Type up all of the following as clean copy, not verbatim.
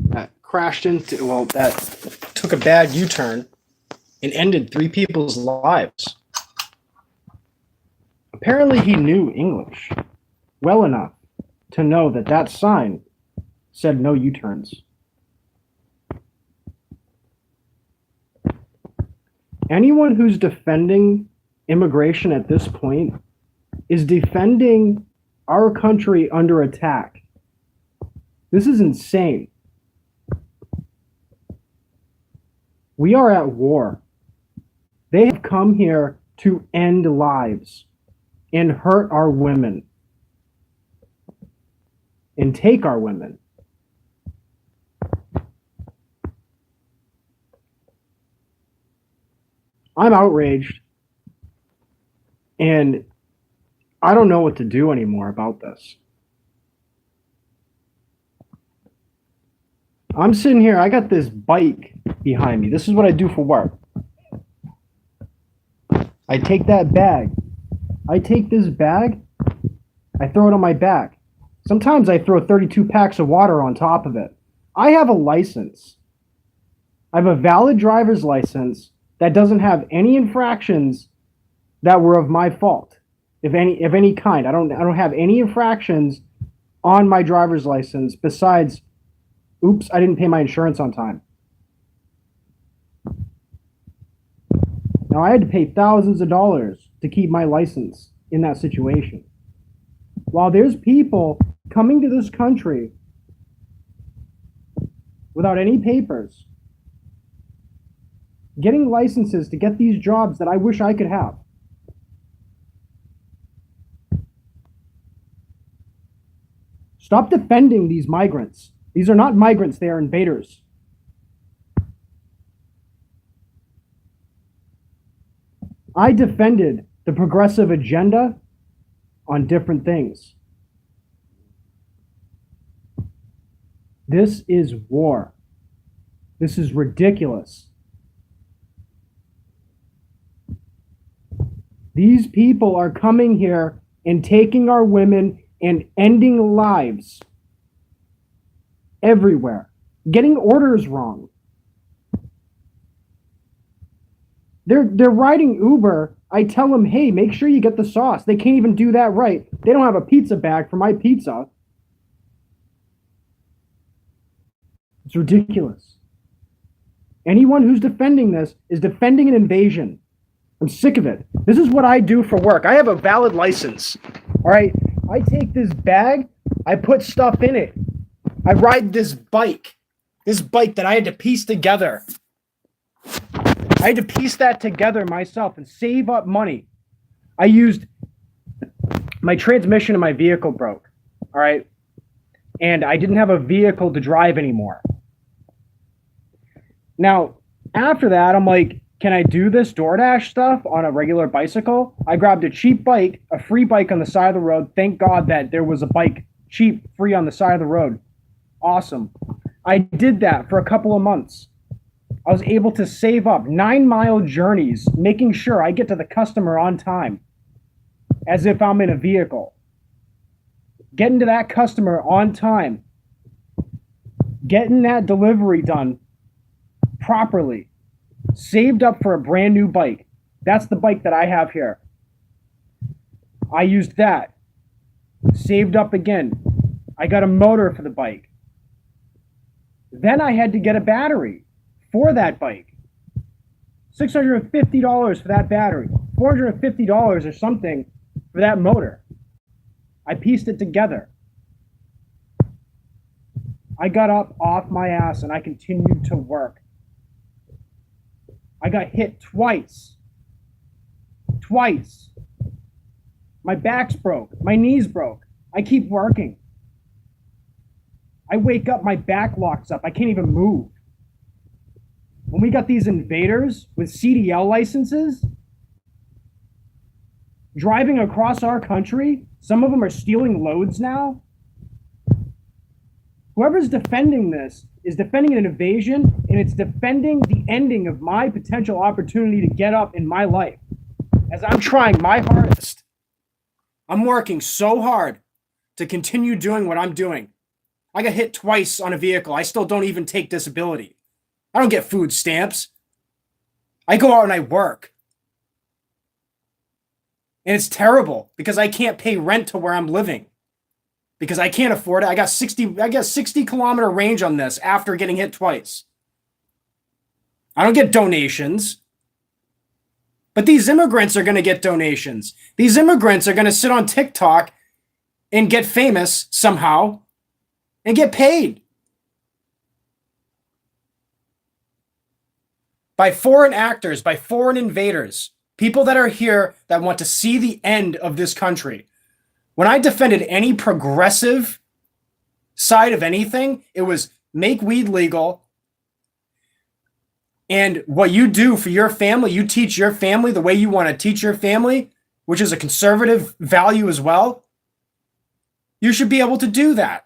that crashed into, well, that took a bad U-turn and ended 3 people's lives. Apparently he knew English well enough to know that that sign said no U-turns. Anyone who's defending immigration at this point is defending our country under attack. This is insane. We are at war. They have come here to end lives and hurt our women and take our women. I'm outraged, and I don't know what to do anymore about this. I'm sitting here, I got this bike behind me. This is what I do for work. I take that bag. I take this bag, I throw it on my back. Sometimes I throw 32 packs of water on top of it. I have a license. I have a valid driver's license that doesn't have any infractions that were of my fault, if any kind. I don't have any infractions on my driver's license besides, oops, I didn't pay my insurance on time. Now I had to pay thousands of dollars to keep my license in that situation. While there's people coming to this country without any papers, getting licenses to get these jobs that I wish I could have. Stop defending these migrants. These are not migrants, they are invaders. I defended the progressive agenda on different things. This is war. This is ridiculous. These people are coming here and taking our women and ending lives everywhere, getting orders wrong. They're riding Uber. I tell them, hey, make sure you get the sauce. They can't even do that right. They don't have a pizza bag for my pizza. It's ridiculous. Anyone who's defending this is defending an invasion. I'm sick of it. This is what I do for work. I have a valid license. All right. I take this bag, I put stuff in it. I ride this bike that I had to piece together. I had to piece that together myself and save up money. I used my transmission in my vehicle broke. All right. And I didn't have a vehicle to drive anymore. Now, after that, I'm like, can I do this DoorDash stuff on a regular bicycle? I grabbed a cheap bike, a free bike on the side of the road. Thank God that there was a bike cheap, free on the side of the road. Awesome. I did that for a couple of months. I was able to save up 9-mile journeys, making sure I get to the customer on time, as if I'm in a vehicle. Getting to that customer on time. Getting that delivery done properly. Saved up for a brand new bike. That's the bike that I have here. I used that. Saved up again. I got a motor for the bike. Then I had to get a battery for that bike. $650 for that battery. $450 or something for that motor. I pieced it together. I got up off my ass and I continued to work. I got hit twice. Twice. My back's broke. My knee's broke. I keep working. I wake up, my back locks up. I can't even move. When we got these invaders with CDL licenses driving across our country, some of them are stealing loads now. Whoever's defending this is defending an invasion, and it's defending the ending of my potential opportunity to get up in my life. As I'm trying my hardest, I'm working so hard to continue doing what I'm doing. I got hit twice on a vehicle. I still don't even take disability. I don't get food stamps. I go out and I work. And it's terrible because I can't pay rent to where I'm living. Because I can't afford it. I got 60-kilometer range on this after getting hit twice. I don't get donations. But these immigrants are going to get donations. These immigrants are going to sit on TikTok and get famous somehow and get paid by foreign actors, by foreign invaders, people that are here that want to see the end of this country. When I defended any progressive side of anything, it was make weed legal. And what you do for your family, you teach your family the way you want to teach your family, which is a conservative value as well. You should be able to do that.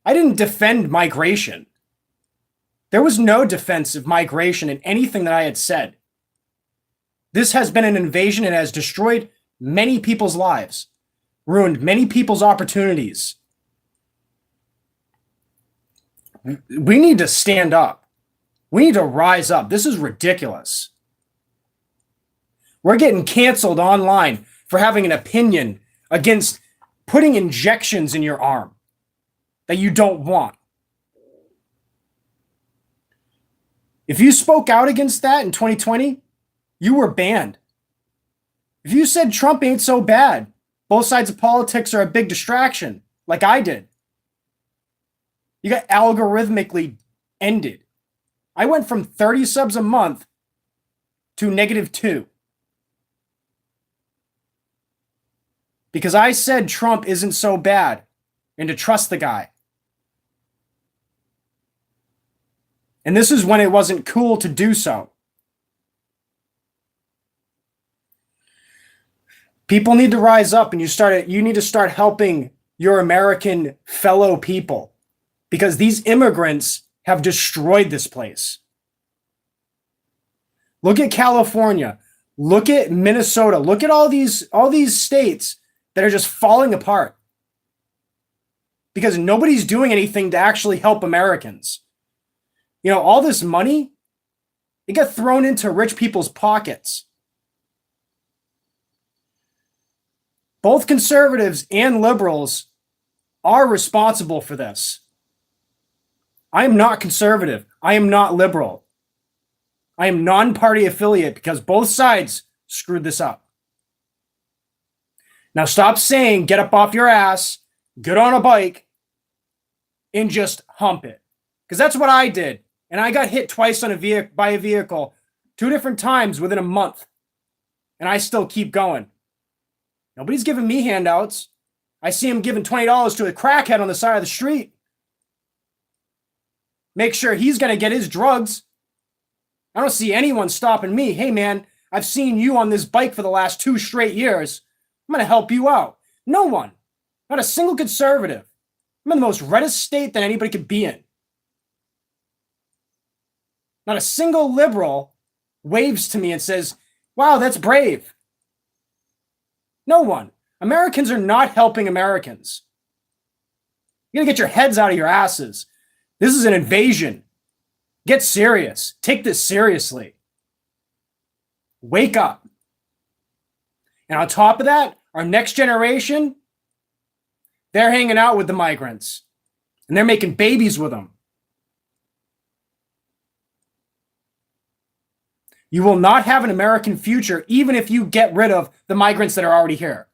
I didn't defend migration. There was no defense of migration in anything that I had said. This has been an invasion and has destroyed many people's lives, ruined many people's opportunities. We need to stand up. We need to rise up. This is ridiculous. We're getting canceled online for having an opinion against putting injections in your arm that you don't want. If you spoke out against that in 2020, you were banned. If you said Trump ain't so bad, both sides of politics are a big distraction, like I did, you got algorithmically ended. I went from 30 subs a month to -2. Because I said Trump isn't so bad and to trust the guy. And this is when it wasn't cool to do so. People need to rise up, and you need to start helping your American fellow people, because these immigrants have destroyed this place. Look at California. Look at Minnesota. Look at all these states that are just falling apart because nobody's doing anything to actually help Americans. You know, all this money, it got thrown into rich people's pockets. Both conservatives and liberals are responsible for this. I am not conservative. I am not liberal. I am non-party affiliate because both sides screwed this up. Now stop saying get up off your ass, get on a bike, and just hump it. Because that's what I did. And I got hit twice by a vehicle 2 different times within a month. And I still keep going. Nobody's giving me handouts. I see him giving $20 to a crackhead on the side of the street. Make sure he's going to get his drugs. I don't see anyone stopping me. Hey, man, I've seen you on this bike for the last 2 straight years. I'm going to help you out. No one. Not a single conservative. I'm in the most reddest state that anybody could be in. Not a single liberal waves to me and says, wow, that's brave. No one. Americans are not helping Americans. You gotta get your heads out of your asses. This is an invasion. Get serious. Take this seriously. Wake up. And on top of that, our next generation, they're hanging out with the migrants. And they're making babies with them. You will not have an American future even if you get rid of the migrants that are already here,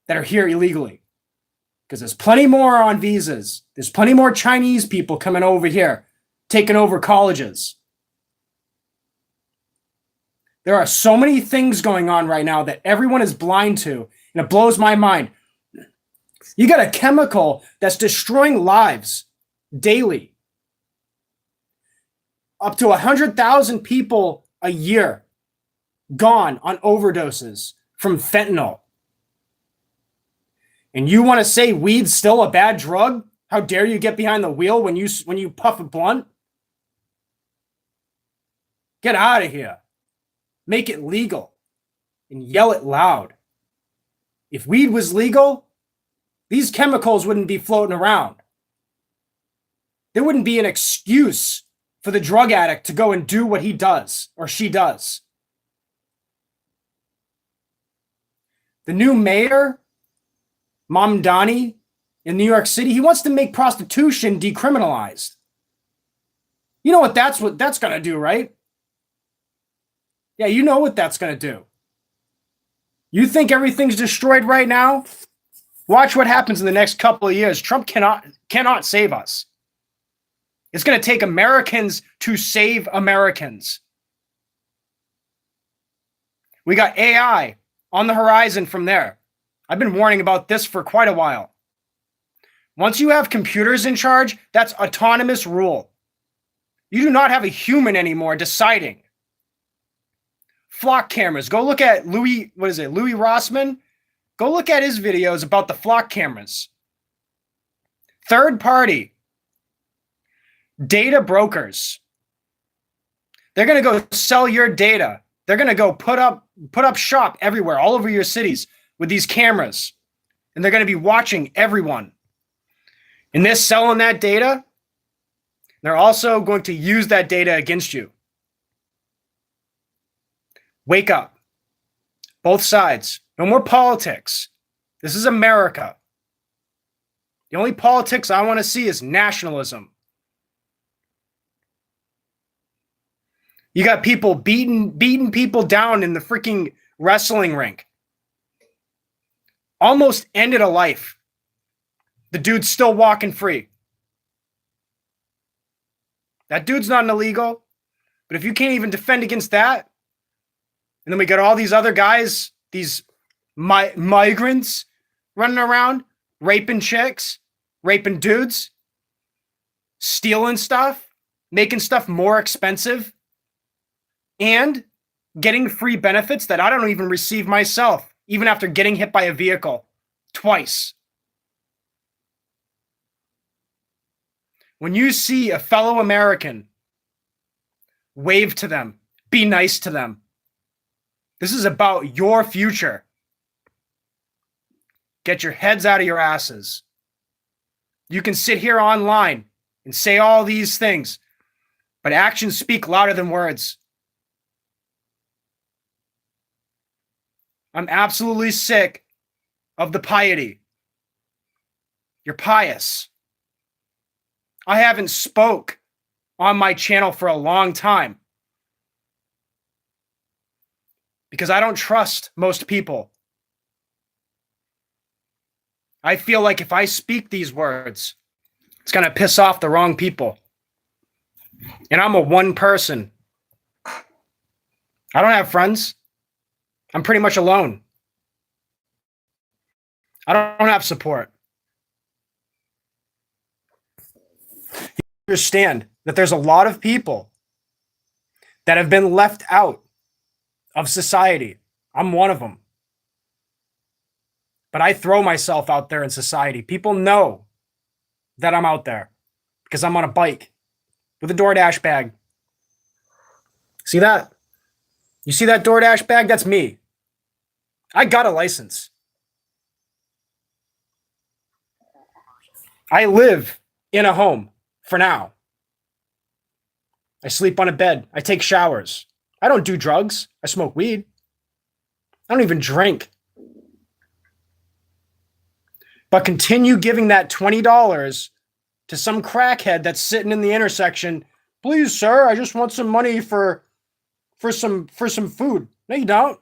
that are here illegally. Because there's plenty more on visas. There's plenty more Chinese people coming over here, taking over colleges. There are so many things going on right now that everyone is blind to, and it blows my mind. You got a chemical that's destroying lives daily. Up to 100,000 people a year gone on overdoses from fentanyl. And you want to say weed's still a bad drug? How dare you get behind the wheel when you puff a blunt? Get out of here. Make it legal and yell it loud. If weed was legal, these chemicals wouldn't be floating around. There wouldn't be an excuse for the drug addict to go and do what he does or she does. The new mayor, Mamdani, in New York City, he wants to make prostitution decriminalized. You know what that's going to do, right? Yeah, you know what that's going to do. You think everything's destroyed right now? Watch what happens in the next couple of years. Trump cannot save us. It's going to take Americans to save Americans. We got AI on the horizon from there. I've been warning about this for quite a while. Once you have computers in charge, that's autonomous rule. You do not have a human anymore deciding. Flock cameras. Go look at Louis Rossman? Go look at his videos about the flock cameras. Third party. Data brokers. They're going to go sell your data. They're going to go put up shop everywhere, all over your cities with these cameras. And they're going to be watching everyone. And they're selling that data. They're also going to use that data against you. Wake up. Both sides. No more politics. This is America. The only politics I want to see is nationalism. You got people beating people down in the freaking wrestling rink. Almost ended a life. The dude's still walking free. That dude's not an illegal. But if you can't even defend against that, and then we got all these other guys, these migrants running around, raping chicks, raping dudes, stealing stuff, making stuff more expensive, and getting free benefits that I don't even receive myself, even after getting hit by a vehicle twice. When you see a fellow American, wave to them, be nice to them. This is about your future. Get your heads out of your asses. You can sit here online and say all these things, but actions speak louder than words. I'm absolutely sick of the piety. You're pious. I haven't spoke on my channel for a long time because I don't trust most people. I feel like if I speak these words, it's going to piss off the wrong people. And I'm a one person. I don't have friends. I'm pretty much alone. I don't have support. You understand that there's a lot of people that have been left out of society. I'm one of them. But I throw myself out there in society. People know that I'm out there because I'm on a bike with a DoorDash bag. See that? You see that DoorDash bag? That's me. I got a license. I live in a home for now. I sleep on a bed. I take showers. I don't do drugs. I smoke weed. I don't even drink. But continue giving that $20 to some crackhead that's sitting in the intersection. Please, sir, I just want some money for some food. No, you don't.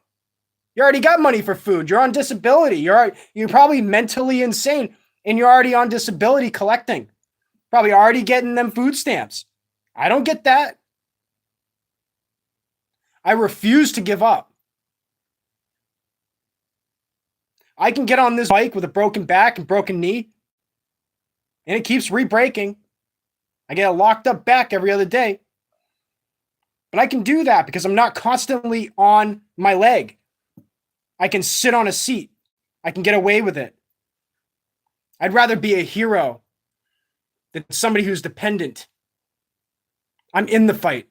You already got money for food. You're on disability. You're probably mentally insane, and you're already on disability collecting. Probably already getting them food stamps. I don't get that. I refuse to give up. I can get on this bike with a broken back and broken knee, and it keeps re-breaking. I get a locked up back every other day. But I can do that because I'm not constantly on my leg. I can sit on a seat. I can get away with it. I'd rather be a hero than somebody who's dependent. I'm in the fight.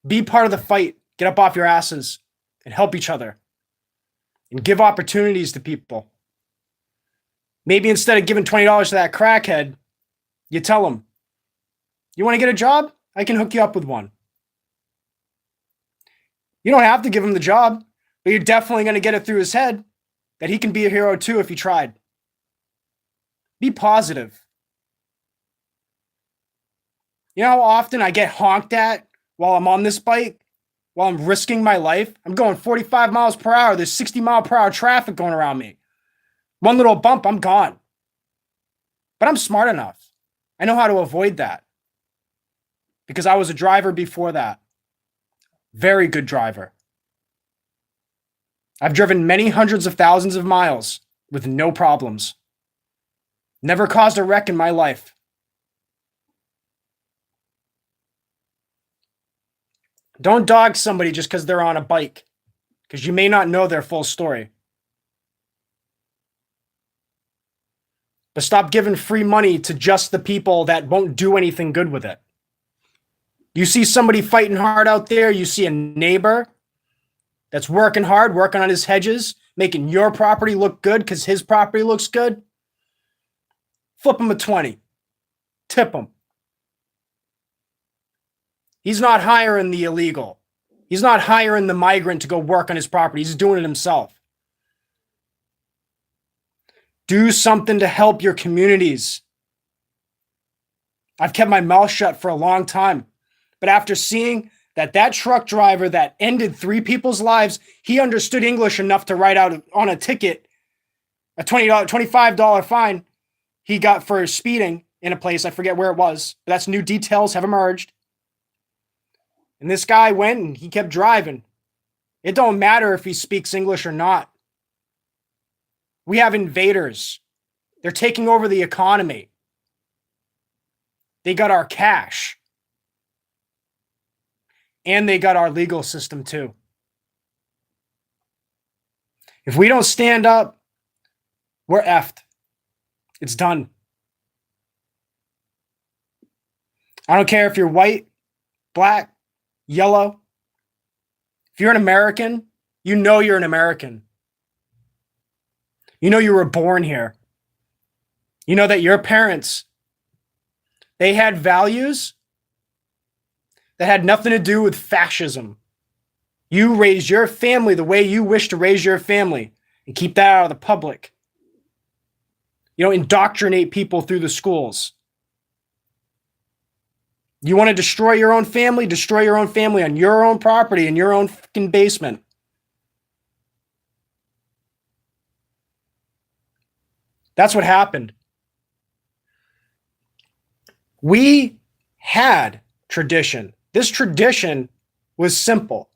Be part of the fight. Get up off your asses and help each other and give opportunities to people. Maybe instead of giving $20 to that crackhead, you tell him, you want to get a job? I can hook you up with one. You don't have to give him the job, but you're definitely going to get it through his head that he can be a hero too if he tried. Be positive. You know how often I get honked at while I'm on this bike? While I'm risking my life? I'm going 45 miles per hour. There's 60-mile-per-hour traffic going around me. One little bump, I'm gone. But I'm smart enough. I know how to avoid that. Because I was a driver before that. Very good driver. I've driven many hundreds of thousands of miles with no problems. Never caused a wreck in my life. Don't dog somebody just because they're on a bike, because you may not know their full story. But stop giving free money to just the people that won't do anything good with it. You see somebody fighting hard out there, you see a neighbor that's working hard, working on his hedges, making your property look good because his property looks good. Flip him a 20. Tip him. He's not hiring the illegal. He's not hiring the migrant to go work on his property. He's doing it himself. Do something to help your communities. I've kept my mouth shut for a long time. But after seeing that truck driver that ended 3 people's lives, he understood English enough to write out on a ticket a $25 fine he got for speeding in a place. I forget where it was. But that's new details have emerged. And this guy went and he kept driving. It don't matter if he speaks English or not. We have invaders. They're taking over the economy. They got our cash. And they got our legal system too. If we don't stand up, we're effed. It's done. I don't care if you're white, black, yellow. If you're an American, you know you're an American. You know you were born here. You know that your parents, they had values that had nothing to do with fascism. You raised your family the way you wish to raise your family and keep that out of the public. You don't indoctrinate people through the schools. You want to destroy your own family? Destroy your own family on your own property in your own fucking basement. That's what happened. We had tradition. This tradition was simple.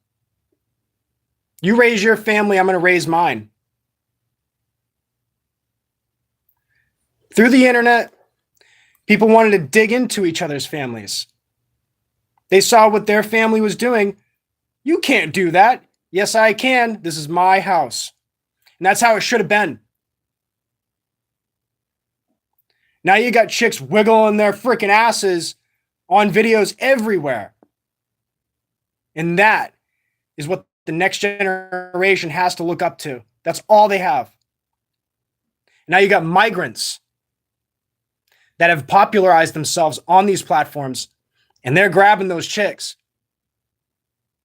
You raise your family, I'm going to raise mine. Through the internet, people wanted to dig into each other's families. They saw what their family was doing. You can't do that. Yes, I can. This is my house. And that's how it should have been. Now you got chicks wiggling their freaking asses on videos everywhere. And that is what the next generation has to look up to. That's all they have. Now you got migrants that have popularized themselves on these platforms, and they're grabbing those chicks.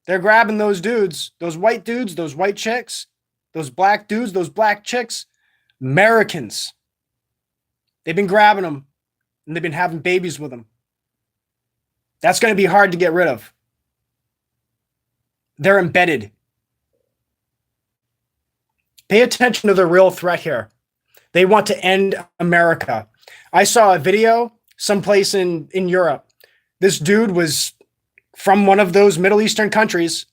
They're grabbing those dudes, those white chicks, those black dudes, those black chicks, Americans. They've been grabbing them, and they've been having babies with them. That's going to be hard to get rid of. They're embedded. Pay attention to the real threat here. They want to end America. I saw a video someplace in Europe. This dude was from one of those Middle Eastern countries.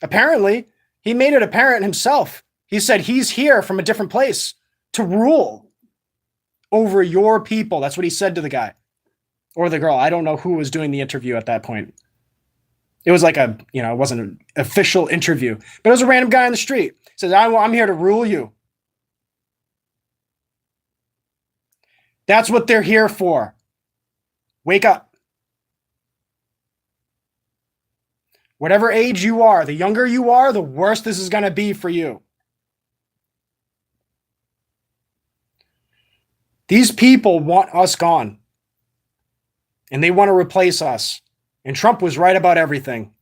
Apparently, he made it apparent himself. He said he's here from a different place to rule over your people. That's what he said to the guy or the girl. I don't know who was doing the interview at that point. It was like it wasn't an official interview, but it was a random guy on the street. He says, I'm here to rule you. That's what they're here for. Wake up. Whatever age you are, the younger you are, the worse this is going to be for you. These people want us gone. And they want to replace us. And Trump was right about everything.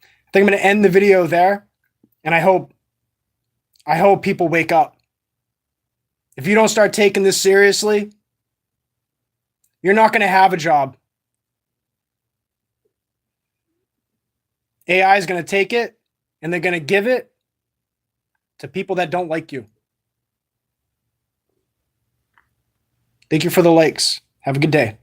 I think I'm going to end the video there. And I hope people wake up. If you don't start taking this seriously, you're not going to have a job. AI is going to take it and they're going to give it to people that don't like you. Thank you for the likes. Have a good day.